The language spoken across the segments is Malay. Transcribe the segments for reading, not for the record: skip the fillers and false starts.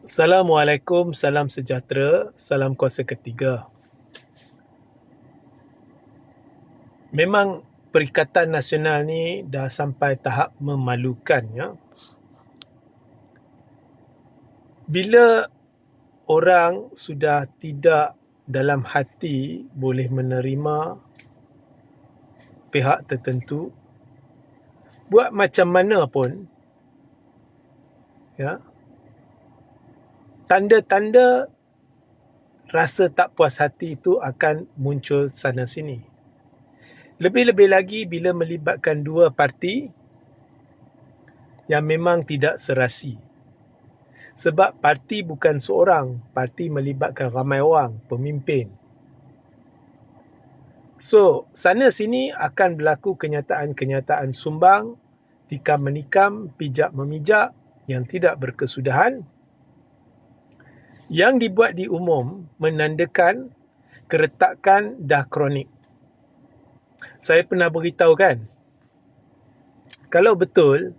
Assalamualaikum, salam sejahtera, salam kuasa ketiga. Memang Perikatan Nasional ni dah sampai tahap memalukan, ya. Bila orang sudah tidak dalam hati boleh menerima pihak tertentu, buat macam mana pun, ya, tanda-tanda rasa tak puas hati itu akan muncul sana sini. Lebih-lebih lagi bila melibatkan dua parti yang memang tidak serasi. Sebab parti bukan seorang, parti melibatkan ramai orang, pemimpin. So, sana sini akan berlaku kenyataan-kenyataan sumbang, tikam menikam, pijak memijak yang tidak berkesudahan, yang dibuat di umum menandakan keretakan dah kronik. Saya pernah beritahu kan, kalau betul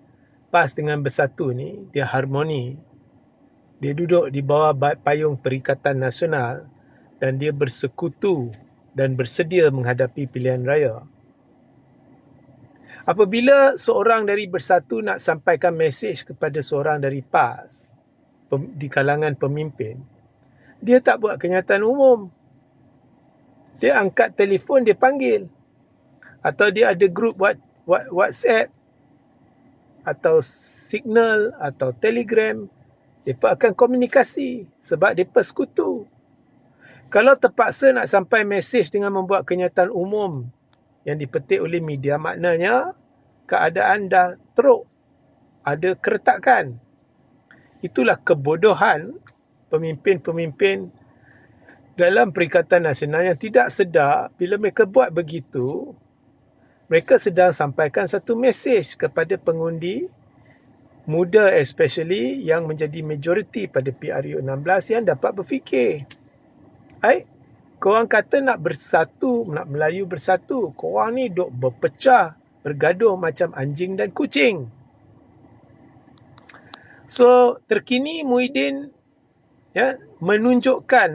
PAS dengan Bersatu ni dia harmoni, dia duduk di bawah payung Perikatan Nasional dan dia bersekutu dan bersedia menghadapi pilihan raya. Apabila seorang dari Bersatu nak sampaikan mesej kepada seorang dari PAS di kalangan pemimpin, dia tak buat kenyataan umum. Dia angkat telefon, dia panggil. Atau dia ada grup WhatsApp atau Signal atau Telegram. Mereka akan komunikasi sebab mereka sekutu. Kalau terpaksa nak sampai mesej dengan membuat kenyataan umum yang dipetik oleh media, maknanya keadaan dah teruk, ada keretakan. Itulah kebodohan pemimpin-pemimpin dalam Perikatan Nasional yang tidak sedar bila mereka buat begitu, mereka sedang sampaikan satu mesej kepada pengundi muda, especially yang menjadi majoriti pada PRU 16 yang dapat berfikir. Korang kata nak bersatu, nak Melayu bersatu. Korang ni duk berpecah, bergaduh macam anjing dan kucing. So, terkini Muhyiddin menunjukkan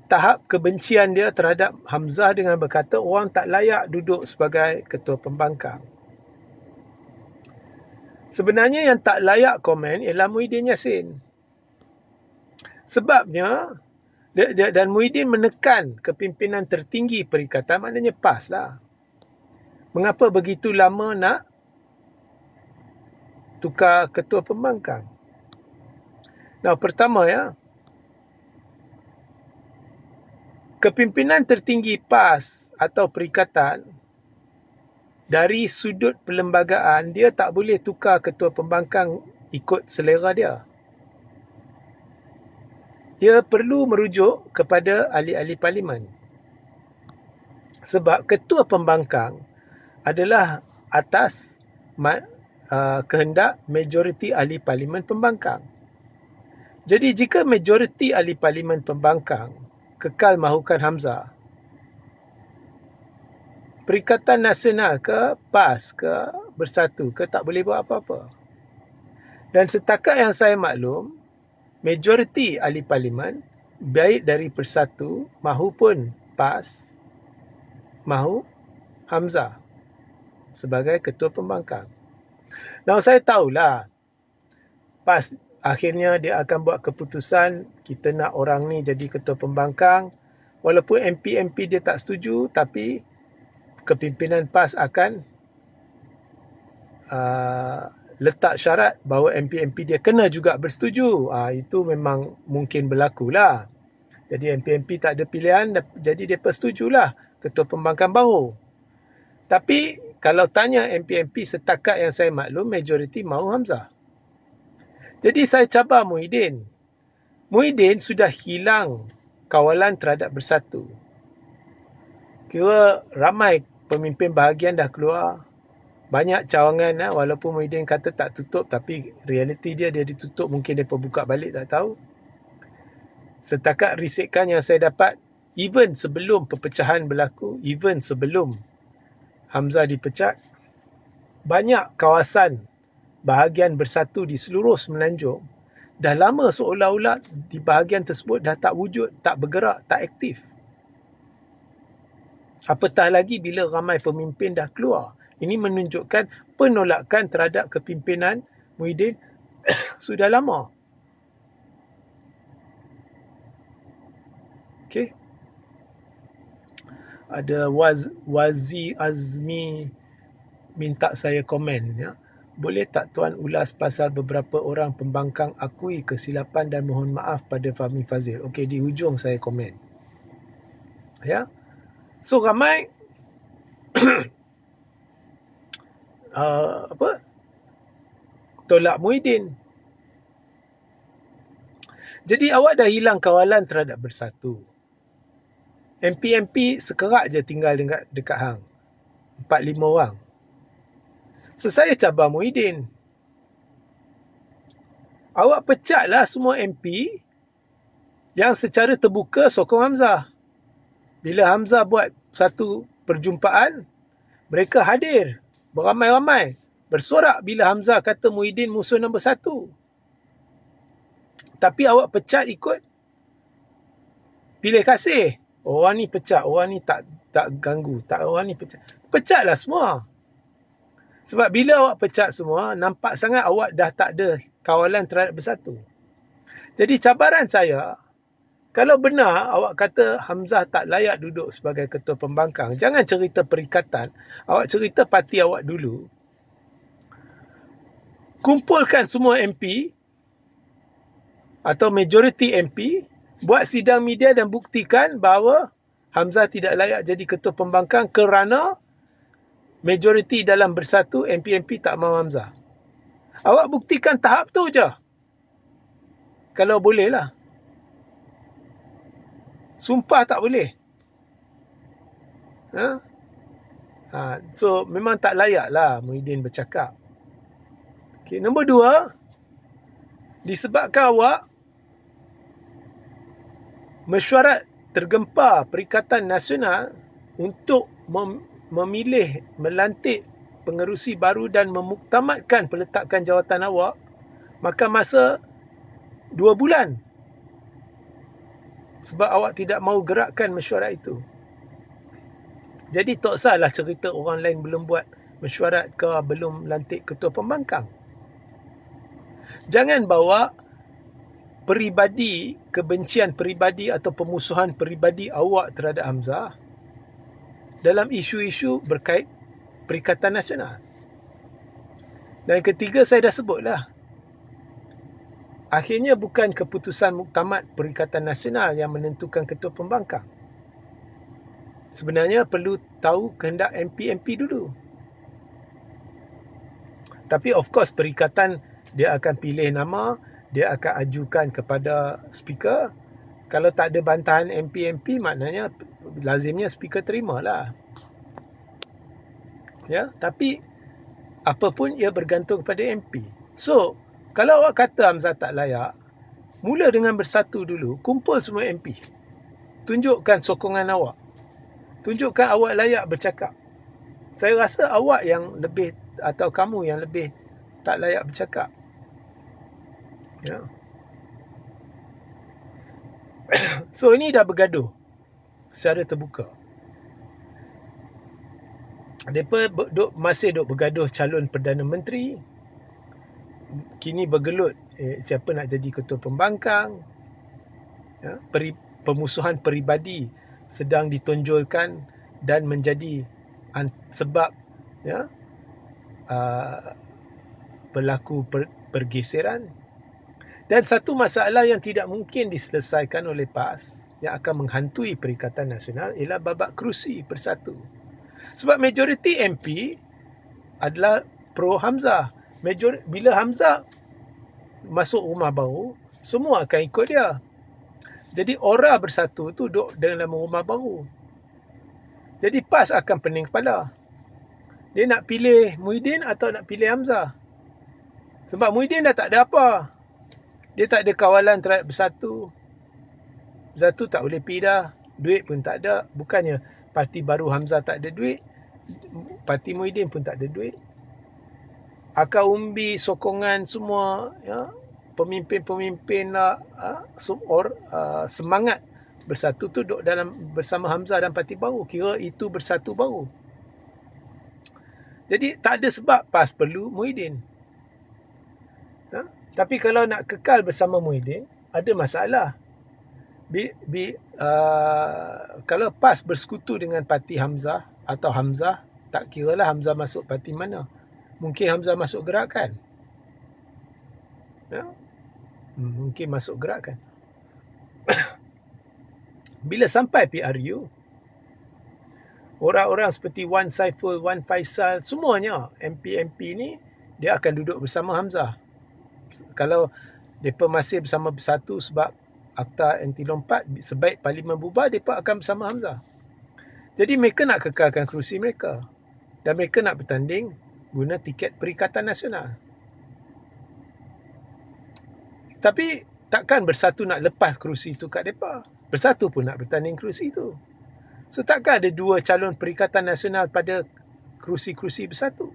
tahap kebencian dia terhadap Hamzah dengan berkata orang tak layak duduk sebagai ketua pembangkang. Sebenarnya yang tak layak komen ialah Muhyiddin Yassin. Sebabnya, dan Muhyiddin menekan kepimpinan tertinggi perikatan, maknanya PAS lah. Mengapa begitu lama nak tukar ketua pembangkang? Nah, pertama kepimpinan tertinggi PAS atau perikatan, dari sudut perlembagaan, dia tak boleh tukar ketua pembangkang ikut selera dia. Dia perlu merujuk kepada ahli-ahli parlimen. Sebab ketua pembangkang adalah atas kehendak majoriti ahli parlimen pembangkang. Jadi jika majoriti ahli parlimen pembangkang kekal mahukan Hamzah, Perikatan Nasional ke PAS ke Bersatu ke tak boleh buat apa-apa. Dan setakat yang saya maklum, majoriti ahli parlimen baik dari Bersatu mahupun PAS mahu Hamzah sebagai ketua pembangkang. Now saya tahulah PAS akhirnya dia akan buat keputusan kita nak orang ni jadi ketua pembangkang, walaupun MP dia tak setuju, tapi kepimpinan PAS akan letak syarat bahawa MP dia kena juga bersetuju. Itu memang mungkin berlaku lah. Jadi MP tak ada pilihan, jadi dia persetujulah ketua pembangkang baru. Tapi kalau tanya MP setakat yang saya maklum, majoriti mahu Hamzah. Jadi saya cabar Muhyiddin. Muhyiddin sudah hilang kawalan terhadap Bersatu. Kira ramai pemimpin bahagian dah keluar. Banyak cawangan, walaupun Muhyiddin kata tak tutup, tapi realiti dia ditutup, mungkin dia buka balik, tak tahu. Setakat risikan yang saya dapat, even sebelum perpecahan berlaku, even sebelum Hamzah dipecat, banyak kawasan bahagian Bersatu di seluruh Semenanjung dah lama seolah-olah di bahagian tersebut dah tak wujud, tak bergerak, tak aktif. Apatah lagi bila ramai pemimpin dah keluar. Ini menunjukkan penolakan terhadap kepimpinan Muhyiddin sudah lama. Okey. Ada Wazi Azmi minta saya komen, ya. Boleh tak tuan ulas pasal beberapa orang pembangkang akui kesilapan dan mohon maaf pada Fahmi Fazil? Okey, di hujung saya komen. Ya. So ramai tolak Muhyiddin. Jadi awak dah hilang kawalan terhadap Bersatu. MP sekerak je tinggal dekat hang. 4-5 orang. So saya cabar Muhyiddin. Awak pecatlah semua MP yang secara terbuka sokong Hamzah. Bila Hamzah buat satu perjumpaan, mereka hadir beramai-ramai bersorak bila Hamzah kata Muhyiddin musuh nombor 1. Tapi awak pecat ikut pilih kasih. Orang ni pecat, orang ni tak ganggu, orang ni pecat. Pecatlah semua. Sebab bila awak pecat semua, nampak sangat awak dah tak ada kawalan terhadap Bersatu. Jadi cabaran saya, kalau benar awak kata Hamzah tak layak duduk sebagai ketua pembangkang, jangan cerita perikatan, awak cerita parti awak dulu. Kumpulkan semua MP atau majoriti MP, buat sidang media dan buktikan bahawa Hamzah tidak layak jadi ketua pembangkang kerana majoriti dalam Bersatu MP tak mahu Hamzah. Awak buktikan tahap tu je. Kalau boleh lah. Sumpah tak boleh. So memang tak layak lah Muhyiddin bercakap. Okay, nombor 2, disebabkan awak mesyuarat tergempar Perikatan Nasional untuk memilih, melantik pengerusi baru dan memuktamadkan peletakan jawatan awak, maka masa 2 bulan. Sebab awak tidak mahu gerakkan mesyuarat itu. Jadi tak salah cerita orang lain belum buat mesyuarat ke belum lantik ketua pembangkang. Jangan bawa kebencian peribadi atau pemusuhan peribadi awak terhadap Hamzah dalam isu-isu berkait Perikatan Nasional. Dan ketiga, saya dah sebutlah. Akhirnya bukan keputusan muktamad Perikatan Nasional yang menentukan ketua pembangkang. Sebenarnya perlu tahu kehendak MP dulu. Tapi of course perikatan dia akan pilih nama, dia akan ajukan kepada speaker. Kalau tak ada bantahan MP maknanya lazimnya speaker terimalah. Ya, tapi apa pun ia bergantung kepada MP. So, kalau awak kata Hamzah tak layak, mula dengan Bersatu dulu, kumpul semua MP. Tunjukkan sokongan awak. Tunjukkan awak layak bercakap. Saya rasa awak yang lebih, atau kamu yang lebih tak layak bercakap. Ya. So, ini dah bergaduh secara terbuka. Mereka masih bergaduh calon Perdana Menteri. Kini bergelut siapa nak jadi ketua pembangkang. Ya, pemusuhan peribadi sedang ditonjolkan dan menjadi sebab ya, berlaku pergeseran. Dan satu masalah yang tidak mungkin diselesaikan oleh PAS yang akan menghantui Perikatan Nasional ialah babak kerusi Bersatu. Sebab majoriti MP adalah pro Hamzah. Bila Hamzah masuk rumah baru, semua akan ikut dia. Jadi aura Bersatu tu duduk dalam rumah baru. Jadi PAS akan pening kepala. Dia nak pilih Muhyiddin atau nak pilih Hamzah. Sebab Muhyiddin dah tak ada apa. Dia tak ada kawalan terhadap Bersatu. Bersatu tak boleh pergi dah. Duit pun tak ada. Bukannya parti baru Hamzah tak ada duit, parti Muhyiddin pun tak ada duit. Akar umbi, sokongan semua, ya, pemimpin-pemimpin semangat bersatu tu duduk dalam bersama Hamzah dan Parti Baru, kira itu bersatu baru. Jadi tak ada sebab PAS perlu Muhyiddin. Tapi kalau nak kekal bersama Muhyiddin, ada masalah. Kalau PAS bersekutu dengan Parti Hamzah atau Hamzah, tak kiralah Hamzah masuk parti mana. Mungkin Hamzah masuk Gerakan. Mungkin masuk Gerakan. Bila sampai PRU, orang-orang seperti Wan Saiful, Wan Faisal, semuanya MP-MP ni, dia akan duduk bersama Hamzah. Kalau mereka masih bersama bersatu sebab Akta Anti Lompat, sebaik Parlimen bubar, mereka akan bersama Hamzah. Jadi mereka nak kekalkan kerusi mereka. Dan mereka nak bertanding guna tiket Perikatan Nasional. Tapi takkan bersatu nak lepas kerusi itu kat mereka. Bersatu pun nak bertanding kerusi itu. So takkan ada dua calon Perikatan Nasional pada kerusi-kerusi bersatu.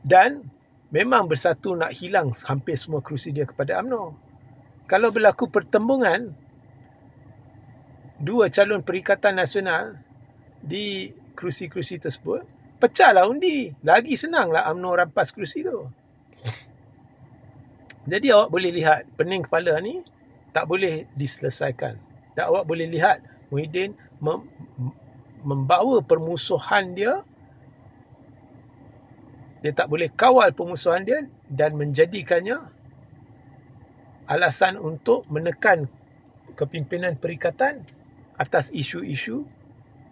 Dan memang bersatu nak hilang hampir semua kerusi dia kepada UMNO. Kalau berlaku pertembungan dua calon Perikatan Nasional di kerusi-kerusi tersebut, pecahlah undi. Lagi senanglah UMNO rampas kerusi tu. Jadi awak boleh lihat pening kepala ni tak boleh diselesaikan. Dan awak boleh lihat Muhyiddin membawa permusuhan dia. Dia tak boleh kawal permusuhan dia dan menjadikannya alasan untuk menekan kepimpinan perikatan atas isu-isu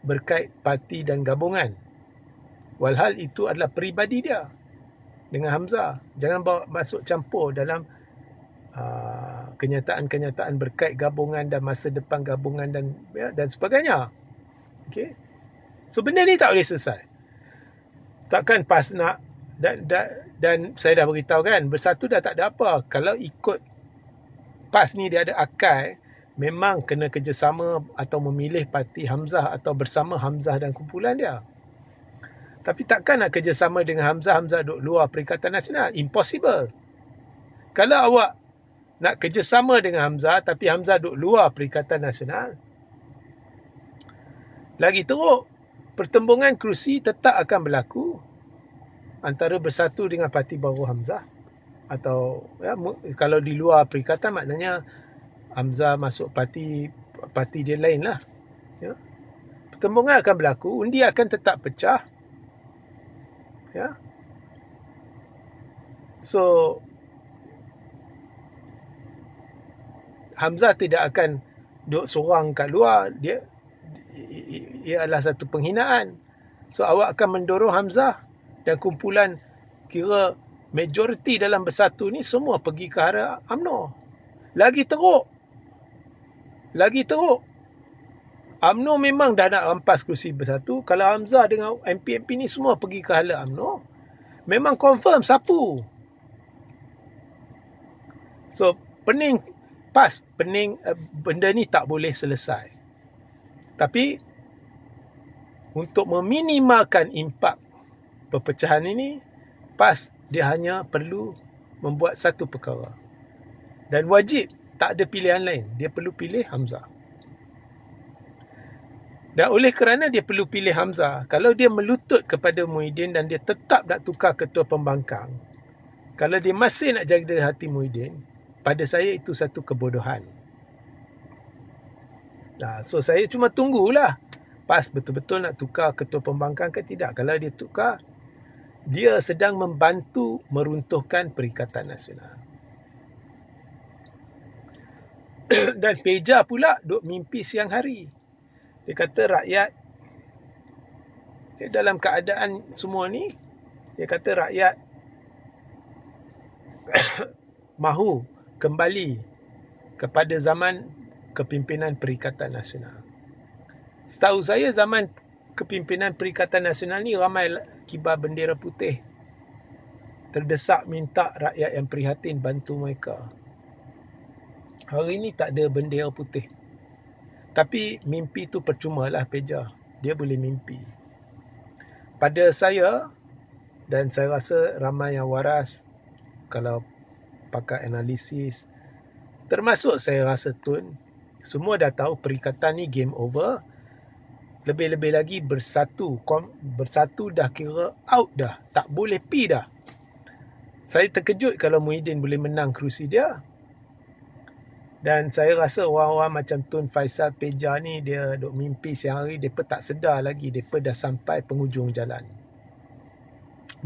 berkait parti dan gabungan. Walhal itu adalah peribadi dia dengan Hamzah. Jangan bawa masuk campur dalam kenyataan-kenyataan berkait gabungan dan masa depan gabungan dan sebagainya. Okay? So benda ni tak boleh selesai. Takkan PAS nak dan saya dah beritahu kan, bersatu dah tak ada apa. Kalau ikut PAS ni dia ada akal, memang kena kerjasama atau memilih parti Hamzah atau bersama Hamzah dan kumpulan dia. Tapi takkan nak kerjasama dengan Hamzah duduk luar Perikatan Nasional. Impossible. Kalau awak nak kerjasama dengan Hamzah tapi Hamzah duduk luar Perikatan Nasional, lagi teruk, pertembungan kerusi tetap akan berlaku antara bersatu dengan Parti Baru Hamzah. Atau kalau di luar perikatan maknanya Hamzah masuk parti dia lain lah. Pertembungan akan berlaku, undi akan tetap pecah. So Hamzah tidak akan duduk seorang kat luar. Ia adalah satu penghinaan. So awak akan mendorong Hamzah dan kumpulan, kira majoriti dalam bersatu ni semua pergi ke arah UMNO. Lagi teruk. UMNO memang dah nak rampas kerusi bersatu. Kalau Hamzah dengan MP-MP ni semua pergi ke arah UMNO, memang confirm sapu. So pening benda ni tak boleh selesai. Tapi untuk meminimalkan impak perpecahan ini, PAS dia hanya perlu membuat satu perkara. Dan wajib, tak ada pilihan lain. Dia perlu pilih Hamzah. Dan oleh kerana dia perlu pilih Hamzah, kalau dia melutut kepada Muhyiddin dan dia tetap nak tukar ketua pembangkang, kalau dia masih nak jaga hati Muhyiddin, pada saya itu satu kebodohan. So saya cuma tunggulah PAS betul-betul nak tukar ketua pembangkang ke tidak. Kalau dia tukar, dia sedang membantu meruntuhkan Perikatan Nasional. Dan Peja pula duk mimpi siang hari. Dia kata rakyat dalam keadaan semua ni, dia kata rakyat mahu kembali kepada zaman kepimpinan Perikatan Nasional. Setahu saya zaman kepimpinan Perikatan Nasional ni ramai kibar bendera putih terdesak minta rakyat yang prihatin bantu mereka. Hari ni tak ada bendera putih. Tapi mimpi tu percuma lah Peja. Dia boleh mimpi. Pada saya, dan saya rasa ramai yang waras, kalau pakar analisis, termasuk saya rasa Tun, semua dah tahu perikatan ni game over. Lebih-lebih lagi bersatu dah kira out dah, tak boleh pi dah. Saya terkejut kalau Muhyiddin boleh menang kerusi dia. Dan saya rasa orang-orang macam Tun Faisal Peja ni, dia duk mimpi siang hari, mereka tak sedar lagi, mereka dah sampai penghujung jalan.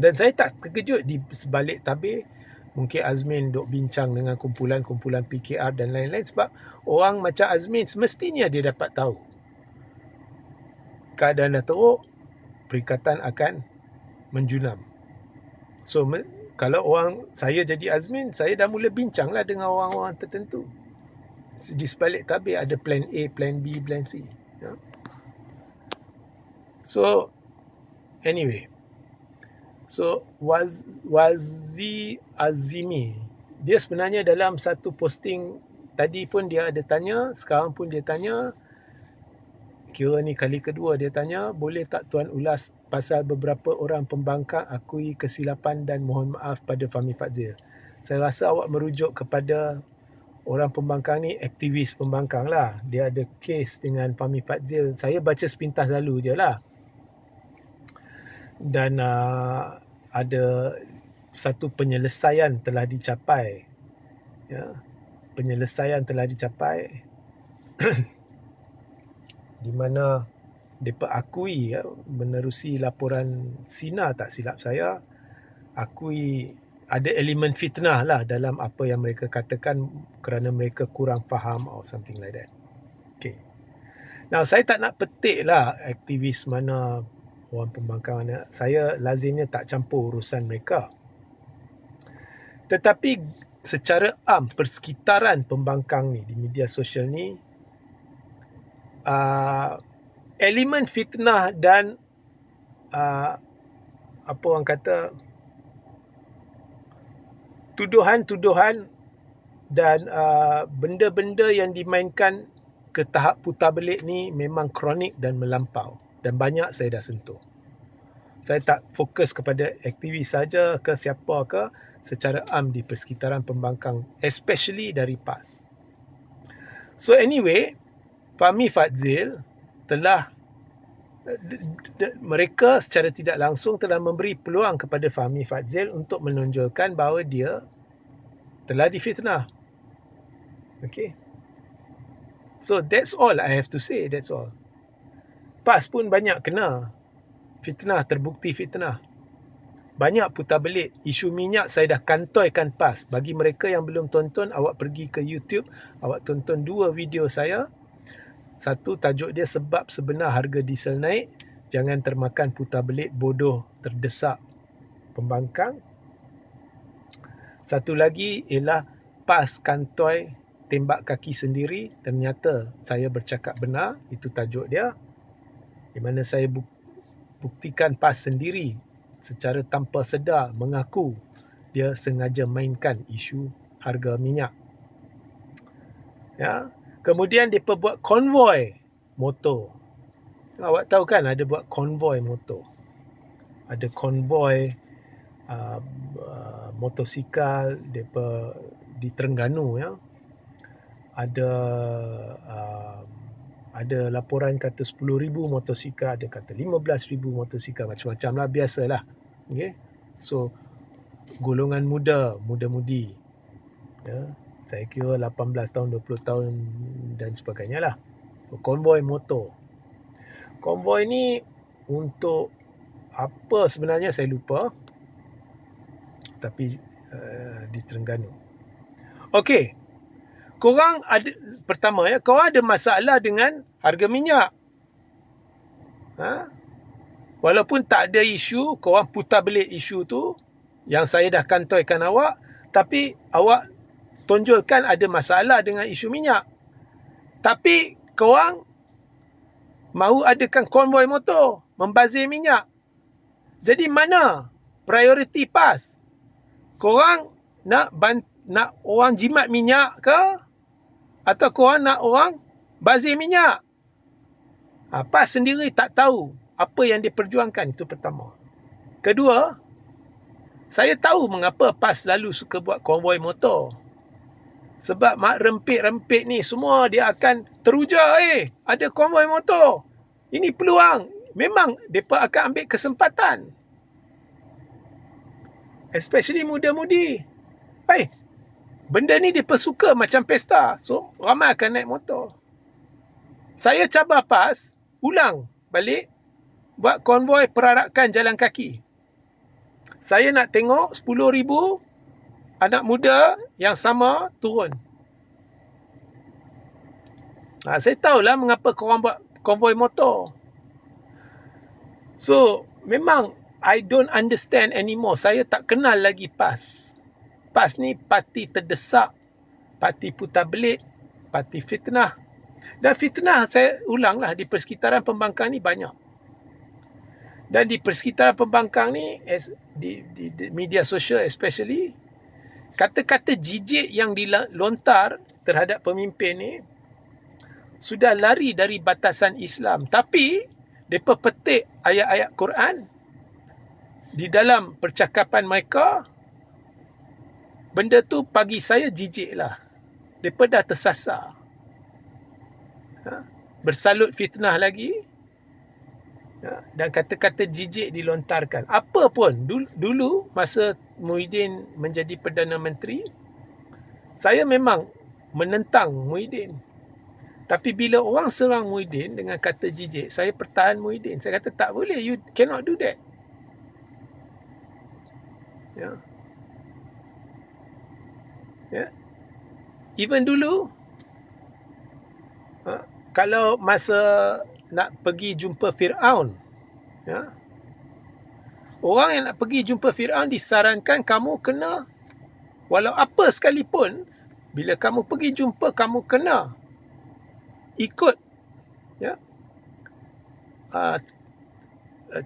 Dan saya tak terkejut di sebalik tabir, mungkin Azmin duk bincang dengan kumpulan-kumpulan PKR dan lain-lain, sebab orang macam Azmin semestinya dia dapat tahu keadaan dah teruk, perikatan akan menjunam. So, kalau saya jadi Azmin, saya dah mula bincang lah dengan orang-orang tertentu. Di sebalik tabir ada plan A, plan B, plan C. Ya. So, anyway. So, Wazi Azimi, dia sebenarnya dalam satu posting, tadi pun dia ada tanya, sekarang pun dia tanya, kira ni kali kedua dia tanya, boleh tak Tuan ulas pasal beberapa orang pembangkang akui kesilapan dan mohon maaf pada Fahmi Fadzil. Saya rasa awak merujuk kepada orang pembangkang ni, aktivis pembangkang lah. Dia ada kes dengan Fahmi Fadzil. Saya baca sepintas lalu je lah. Dan ada satu penyelesaian telah dicapai. Ya, penyelesaian telah dicapai di mana mereka akui, ya, menerusi laporan Sina tak silap saya, akui ada elemen fitnah lah dalam apa yang mereka katakan kerana mereka kurang faham or something like that. Okay. Now, saya tak nak petik lah aktivis mana, orang pembangkang mana. Saya lazimnya tak campur urusan mereka. Tetapi secara persekitaran pembangkang ni di media sosial ni, elemen fitnah dan apa orang kata, tuduhan-tuduhan dan benda-benda yang dimainkan ke tahap putar belik ni memang kronik dan melampau, dan banyak saya dah sentuh. Saya tak fokus kepada aktivis saja ke siapa ke, secara di persekitaran pembangkang, especially dari PAS. So anyway, Fahmi Fadzil telah, mereka secara tidak langsung telah memberi peluang kepada Fahmi Fadzil untuk menonjolkan bahawa dia telah difitnah. Okay. So that's all I have to say, that's all. PAS pun banyak kena fitnah, terbukti fitnah. Banyak putar belit. Isu minyak saya dah kantoikan PAS. Bagi mereka yang belum tonton, awak pergi ke YouTube, awak tonton 2 video saya. Satu tajuk dia sebab sebenar harga diesel naik, jangan termakan putar belit bodoh terdesak pembangkang. Satu lagi ialah PAS kantoi tembak kaki sendiri, ternyata saya bercakap benar, itu tajuk dia. Di mana saya buktikan PAS sendiri secara tanpa sedar mengaku dia sengaja mainkan isu harga minyak. Ya. Kemudian mereka buat konvoi motor. Awak tahu kan ada buat konvoi motor. Ada konvoi motosikal mereka di Terengganu, ya. Ada laporan kata 10,000 motosikal, ada kata 15,000 motosikal, macam-macam lah, biasalah. Okay? So, golongan muda-mudi, ya, saya kira 18 tahun, 20 tahun dan sebagainya lah. Konvoi motor. Konvoi ni untuk apa sebenarnya saya lupa. Tapi di Terengganu. Okey. Korang ada, pertama ya, korang ada masalah dengan harga minyak. Walaupun tak ada isu, korang putar belit isu tu yang saya dah kantoikan awak, tapi awak tonjolkan ada masalah dengan isu minyak. Tapi korang mahu adakan konvoi motor, membazir minyak. Jadi mana prioriti PAS? Korang nak orang jimat minyak ke? Atau korang nak orang bazir minyak? PAS sendiri tak tahu apa yang diperjuangkan, itu pertama. Kedua, Saya tahu mengapa PAS selalu suka buat konvoi motor. Sebab mak rempit-rempit ni semua dia akan teruja, ada konvoi motor. Ini peluang. Memang mereka akan ambil kesempatan. Especially muda-mudi. Benda ni mereka suka macam pesta. So, ramai akan naik motor. Saya cabar PAS, ulang balik, buat konvoi perarakan jalan kaki. Saya nak tengok 10,000 anak muda yang sama turun. Saya tahulah mengapa korang buat konvoi motor. So, memang I don't understand anymore. Saya tak kenal lagi PAS. PAS ni parti terdesak, parti putar belit, parti fitnah. Dan fitnah, saya ulanglah, di persekitaran pembangkang ni banyak. Dan di persekitaran pembangkang ni, di media sosial especially, kata-kata jijik yang dilontar terhadap pemimpin ni sudah lari dari batasan Islam. Tapi mereka petik ayat-ayat Quran di dalam percakapan mereka. Benda tu bagi saya jijik lah. Mereka dah tersasar. Bersalut fitnah lagi. Dan kata-kata jijik dilontarkan. Apa pun, dulu masa Muhyiddin menjadi Perdana Menteri, saya memang menentang Muhyiddin. Tapi bila orang serang Muhyiddin dengan kata jijik, saya pertahan Muhyiddin. Saya kata tak boleh, you cannot do that. Even dulu, kalau masa nak pergi jumpa Fir'aun, orang yang nak pergi jumpa Fir'aun disarankan kamu kena, walau apa sekalipun, bila kamu pergi jumpa, kamu kena ikut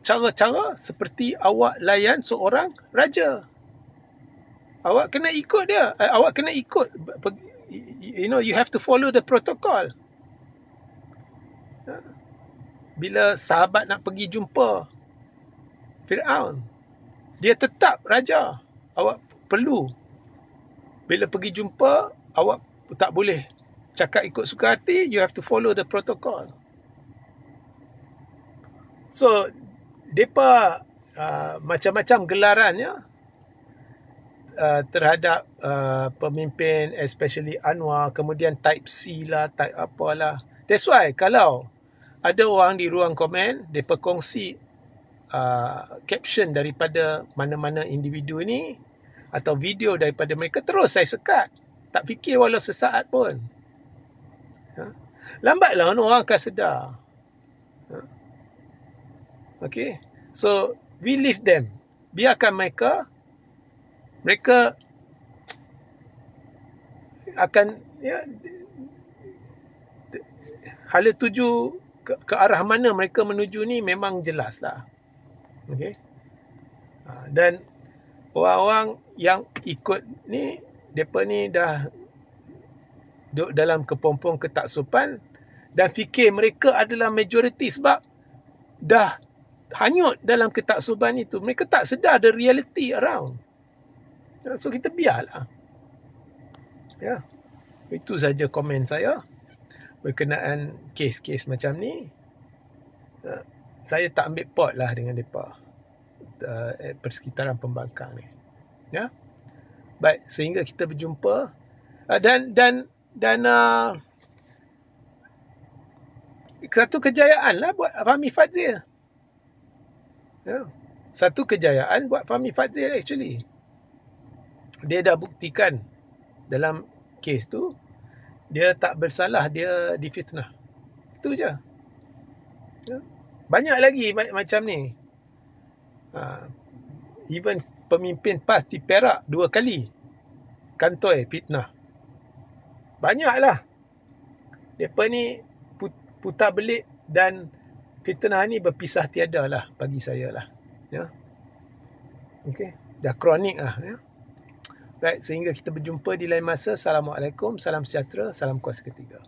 cara-cara seperti awak layan seorang raja. Awak kena ikut dia. Awak kena ikut. You have to follow the protocol. Bila sahabat nak pergi jumpa Fir'aun, dia tetap raja. Awak perlu, bila pergi jumpa, awak tak boleh cakap ikut suka hati. You have to follow the protocol. So, mereka macam-macam gelarannya terhadap pemimpin, especially Anwar, kemudian type C lah, type apalah. That's why kalau ada orang di ruang komen, mereka kongsi caption daripada mana-mana individu ni atau video daripada mereka, terus saya sekat. Tak fikir walau sesaat pun. Lambatlah orang akan sedar. Okay. So, we leave them. Biarkan mereka akan hala tuju ke arah mana mereka menuju ni memang jelas lah. Okay. Dan orang-orang yang ikut ni, mereka ni dah duduk dalam kepompong ketaksupan dan fikir mereka adalah majoriti sebab dah hanyut dalam ketaksuban itu. Mereka tak sedar the reality around. So kita biarlah. Itu saja komen saya berkenaan kes-kes macam ni. Saya tak ambil pot lah dengan mereka persekitaran pembangkang ni. Baik, sehingga kita berjumpa dan satu kejayaan lah buat Fahmi Fadzil. Satu kejayaan buat Fahmi Fadzil actually. Dia dah buktikan dalam kes tu dia tak bersalah, dia difitnah. Itu je. Banyak lagi macam ni. Even pemimpin PAS di Perak 2 kali kantoi fitnah. Banyaklah. Mereka ni putar belit dan fitnah ni berpisah tiada lah bagi saya lah. Okay. Dah kronik lah. Right, sehingga kita berjumpa di lain masa. Assalamualaikum, salam sejahtera, salam kuasa ketiga.